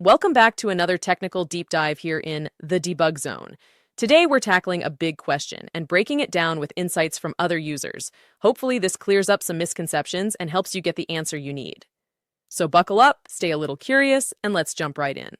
Welcome back to another technical deep dive here in the debug zone. Today we're tackling a big question and breaking it down with insights from other users. Hopefully this clears up some misconceptions and helps you get the answer you need. So buckle up, stay a little curious, and let's jump right in.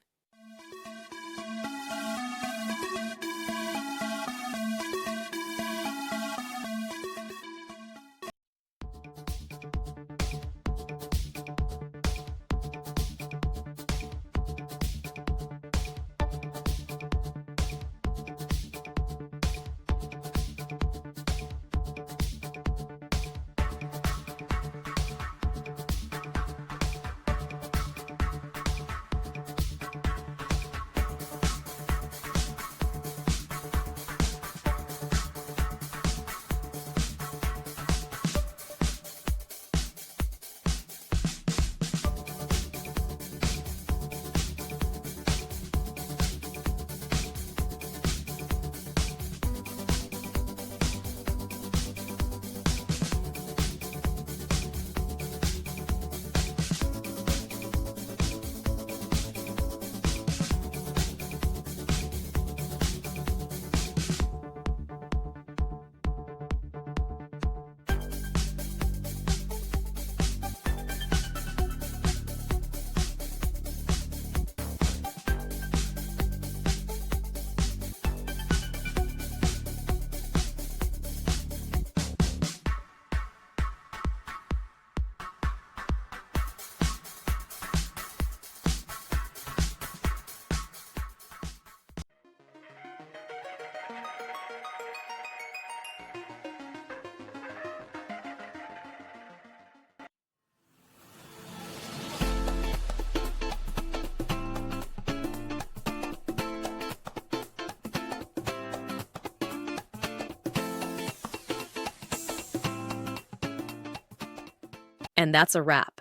And that's a wrap.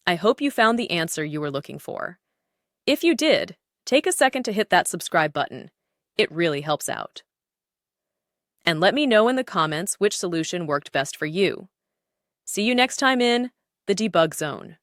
I hope you found the answer you were looking for. If you did, take a second to hit that subscribe button. It really helps out. And let me know in the comments which solution worked best for you. See you next time in the debug zone.